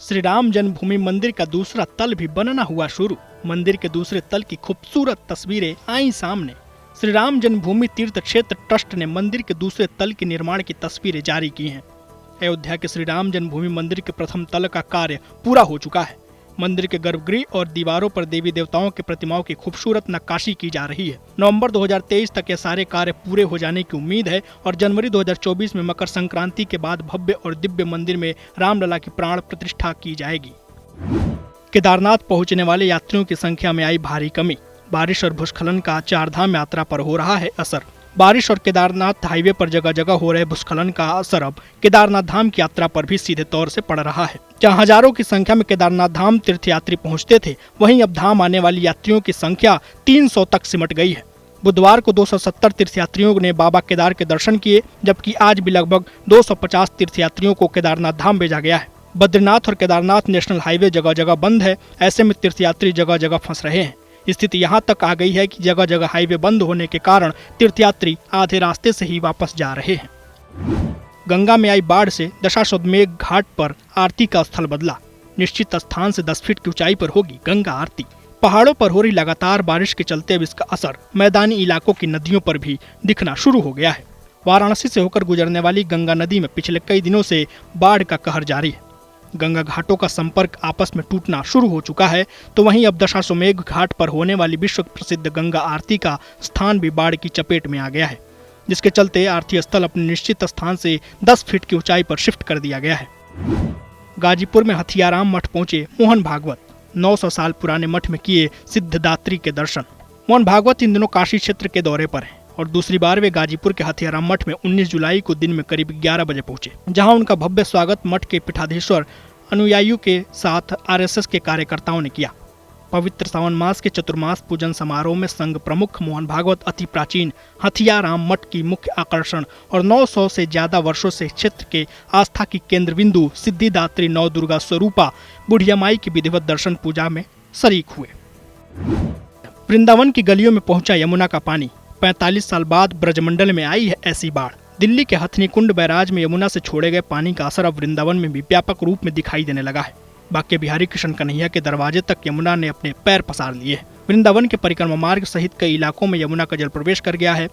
श्री राम जन्मभूमि मंदिर का दूसरा तल भी बनना हुआ शुरू। मंदिर के दूसरे तल की खूबसूरत तस्वीरें आई सामने। श्री राम जन्मभूमि तीर्थ क्षेत्र ट्रस्ट ने मंदिर के दूसरे तल के निर्माण की तस्वीरें जारी की हैं। अयोध्या के श्री राम जन्मभूमि मंदिर के प्रथम तल का कार्य पूरा हो चुका है। मंदिर के गर्भगृह और दीवारों पर देवी देवताओं की प्रतिमाओं की खूबसूरत नक्काशी की जा रही है। नवंबर 2023 तक ये सारे कार्य पूरे हो जाने की उम्मीद है और जनवरी 2024 में मकर संक्रांति के बाद भव्य और दिव्य मंदिर में रामलला की प्राण प्रतिष्ठा की जाएगी। केदारनाथ पहुंचने वाले यात्रियों की संख्या में आई भारी कमी। बारिश और भूस्खलन का चारधाम यात्रा पर हो रहा है असर। बारिश और केदारनाथ हाईवे पर जगह जगह हो रहे भूस्खलन का असर अब केदारनाथ धाम की यात्रा पर भी सीधे तौर से पड़ रहा है। जहां हजारों की संख्या में केदारनाथ धाम तीर्थयात्री पहुंचते थे, वहीं अब धाम आने वाली यात्रियों की संख्या 300 तक सिमट गई है। बुधवार को 270 तीर्थयात्रियों ने बाबा केदार के दर्शन किए, जबकि आज भी लगभग 250 तीर्थयात्रियों को केदारनाथ धाम भेजा गया है। बद्रीनाथ और केदारनाथ नेशनल हाईवे जगह जगह बंद है। ऐसे में तीर्थयात्री जगह जगह फंस रहे हैं। स्थिति यहाँ तक आ गई है कि जगह जगह हाईवे बंद होने के कारण तीर्थयात्री आधे रास्ते से ही वापस जा रहे हैं। गंगा में आई बाढ़ से दशाश्वमेध घाट पर आरती का स्थल बदला। निश्चित स्थान से 10 फीट की ऊंचाई पर होगी गंगा आरती। पहाड़ों पर हो रही लगातार बारिश के चलते अब इसका असर मैदानी इलाकों की नदियों पर भी दिखना शुरू हो गया है। वाराणसी से होकर गुजरने वाली गंगा नदी में पिछले कई दिनों से बाढ़ का कहर जारी है। गंगा घाटों का संपर्क आपस में टूटना शुरू हो चुका है, तो वहीं अब दशाश्वमेध घाट पर होने वाली विश्व प्रसिद्ध गंगा आरती का स्थान भी बाढ़ की चपेट में आ गया है, जिसके चलते आरती स्थल अपने निश्चित स्थान से 10 फीट की ऊंचाई पर शिफ्ट कर दिया गया है। गाजीपुर में हथियाराम मठ पहुंचे मोहन भागवत। 900 साल पुराने मठ में किए सिद्धदात्री के दर्शन। मोहन भागवत इन दिनों काशी क्षेत्र के दौरे पर हैं और दूसरी बार वे गाजीपुर के हथियाराम मठ में 19 जुलाई को दिन में करीब 11 बजे पहुंचे, जहां उनका भव्य स्वागत मठ के पीठाधीश्वर अनुयायियों के साथ आरएसएस के कार्यकर्ताओं ने किया। पवित्र सावन मास के चतुर्मास पूजन समारोह में संघ प्रमुख मोहन भागवत अति प्राचीन हथियाराम मठ की मुख्य आकर्षण और 900 से ज्यादा वर्षों से क्षेत्र के आस्था की केंद्र बिंदु सिद्धिदात्री नौ दुर्गा स्वरूपा बुढ़िया माई की विधिवत दर्शन पूजा में शरीक हुए। वृंदावन की गलियों में पहुंचा यमुना का पानी। 45 साल बाद ब्रजमंडल में आई है ऐसी बाढ़। दिल्ली के हथनी कुंड बैराज में यमुना से छोड़े गए पानी का असर अब वृंदावन में भी व्यापक रूप में दिखाई देने लगा है। बांके बिहारी कृष्ण कन्हैया के दरवाजे तक यमुना ने अपने पैर पसार लिए हैं। वृंदावन के परिक्रमा मार्ग सहित कई इलाकों में यमुना का जल प्रवेश कर गया है।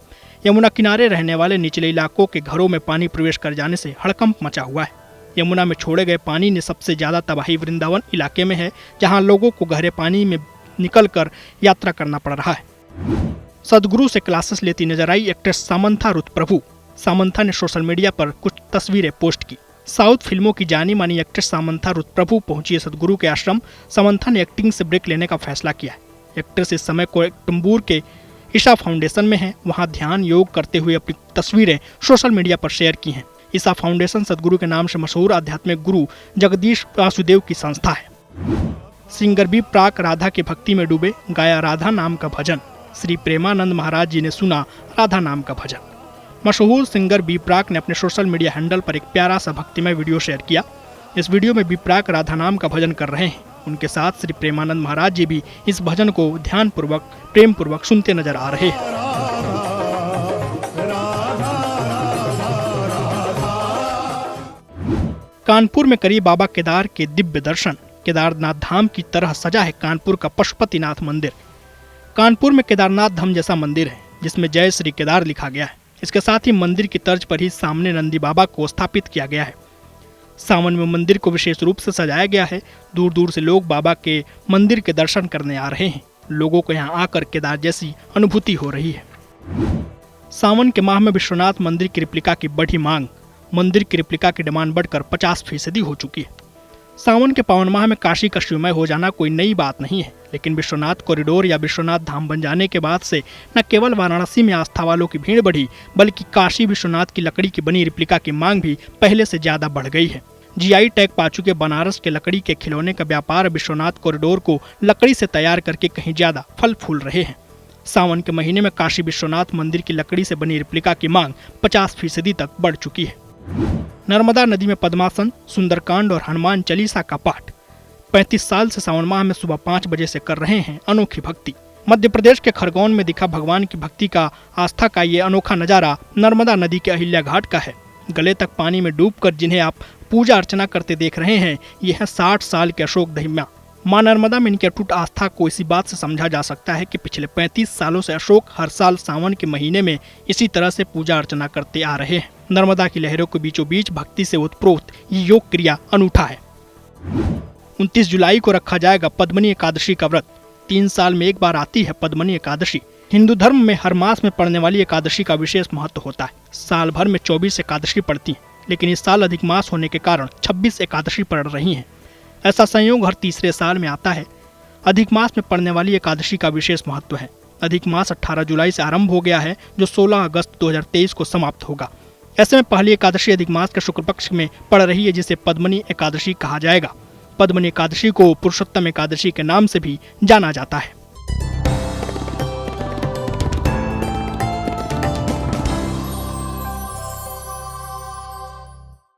यमुना किनारे रहने वाले निचले इलाकों के घरों में पानी प्रवेश कर जाने से हड़कंप मचा हुआ है। यमुना में छोड़े गए पानी ने सबसे ज्यादा तबाही वृंदावन इलाके में है, जहाँ लोगों को गहरे पानी में निकल कर यात्रा करना पड़ रहा है। सदगुरु से क्लासेस लेती नजर आई एक्ट्रेस सामंथा रुत प्रभु। सामंथा ने सोशल मीडिया पर कुछ तस्वीरें पोस्ट की। साउथ फिल्मों की जानी मानी एक्ट्रेस सामंथा रुत प्रभु पहुंची है सदगुरु के आश्रम। सामंथा ने एक्टिंग से ब्रेक लेने का फैसला किया है। एक्ट्रेस इस समय कोयम्बटूर के ईशा फाउंडेशन में है। वहां ध्यान योग करते हुए अपनी तस्वीरें सोशल मीडिया पर शेयर की हैं। ईशा फाउंडेशन सदगुरु के नाम से मशहूर आध्यात्मिक गुरु जगदीश वासुदेव की संस्था है। सिंगर बी प्राक राधा की भक्ति में डूबे, गाया राधा नाम का भजन। श्री प्रेमानंद महाराज जी ने सुना राधा नाम का भजन। मशहूर सिंगर बी प्राक ने अपने सोशल मीडिया हैंडल पर एक प्यारा सा भक्तिमय वीडियो शेयर किया। इस वीडियो में बी प्राक राधा नाम का भजन कर रहे हैं। उनके साथ श्री प्रेमानंद महाराज जी भी इस भजन को ध्यानपूर्वक प्रेम पूर्वक सुनते नजर आ रहे हैं। कानपुर में करी बाबा केदार के दिव्य दर्शन। केदारनाथ धाम की तरह सजा है कानपुर का पशुपतिनाथ मंदिर। कानपुर में केदारनाथ धाम जैसा मंदिर है, जिसमें जय श्री केदार लिखा गया है। इसके साथ ही मंदिर की तर्ज पर ही सामने नंदी बाबा को स्थापित किया गया है। सावन में मंदिर को विशेष रूप से सजाया गया है। दूर दूर से लोग बाबा के मंदिर के दर्शन करने आ रहे हैं। लोगों को यहाँ आकर केदार जैसी अनुभूति हो रही है। सावन के माह में विश्वनाथ मंदिर की रिप्लिका की बढ़ी मांग। मंदिर की रिप्लिका की डिमांड बढ़कर 50% हो चुकी है। सावन के पावन माह में काशी का शिवमय हो जाना कोई नई बात नहीं है, लेकिन विश्वनाथ कॉरिडोर या विश्वनाथ धाम बन जाने के बाद से न केवल वाराणसी में आस्था वालों की भीड़ बढ़ी, बल्कि काशी विश्वनाथ की लकड़ी की बनी रिप्लिका की मांग भी पहले से ज्यादा बढ़ गई है। जीआई टैग पा चुके बनारस के लकड़ी के खिलौने का व्यापार विश्वनाथ कॉरिडोर को लकड़ी से तैयार करके कहीं ज्यादा फल फूल रहे हैं। सावन के महीने में काशी विश्वनाथ मंदिर की लकड़ी से बनी रिप्लिका की मांग 50% तक बढ़ चुकी है। नर्मदा नदी में पद्मासन, सुंदरकांड और हनुमान चालीसा का पाठ। 35 साल से सावन माह में सुबह 5 बजे से कर रहे हैं अनोखी भक्ति। मध्य प्रदेश के खरगोन में दिखा भगवान की भक्ति का आस्था का ये अनोखा नजारा नर्मदा नदी के अहिल्या घाट का है। गले तक पानी में डूबकर जिन्हें आप पूजा अर्चना करते देख रहे हैं, ये है 60 साल के अशोक दहिम्या। मां नर्मदा में इनकी अटूट आस्था को इसी बात से समझा जा सकता है कि पिछले 35 सालों से अशोक हर साल सावन के महीने में इसी तरह से पूजा अर्चना करते आ रहे हैं। नर्मदा की लहरों के बीचों बीच भक्ति से उत्प्रोत ये योग क्रिया अनूठा है। 29 जुलाई को रखा जाएगा पद्मनी एकादशी का व्रत। 3 साल में एक बार आती है पद्मनी एकादशी। हिंदू धर्म में हर मास में पड़ने वाली एकादशी का विशेष महत्व होता है। साल भर में 24 एकादशी पड़ती है, लेकिन इस साल अधिक मास होने के कारण 26 एकादशी पड़ रही हैं। ऐसा संयोग हर तीसरे साल में आता है। अधिक मास में पड़ने वाली एकादशी का विशेष महत्व है। अधिक मास 18 जुलाई से आरंभ हो गया है, जो 16 अगस्त 2023 को समाप्त होगा। ऐसे में पहली एकादशी अधिक मास के शुक्ल पक्ष में पड़ रही है, जिसे पद्मनी एकादशी कहा जाएगा। पद्मनी एकादशी को पुरुषोत्तम एकादशी के नाम से भी जाना जाता है।